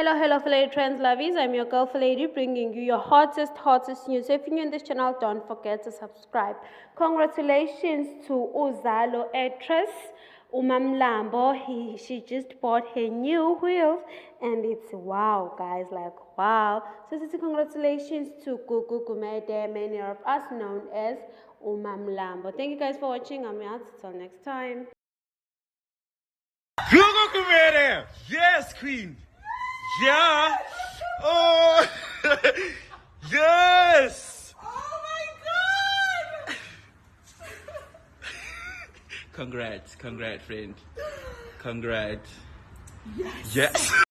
Hello, fellow trends lovies. I'm your girl, Lady, bringing you your hottest news. So if you're new in this channel, don't forget to subscribe. Congratulations to Uzalo actress Mamlambo. She just bought her new wheels, and it's wow, guys, like wow. So congratulations to Gugu Madam, many of us known as Mamlambo. Thank you guys for watching. I'm out. Till next time. Google Kumere! Yes, Queen! Yeah! Oh! Yes! Oh my god! Congrats, friend. Congrats. Yes. Yes!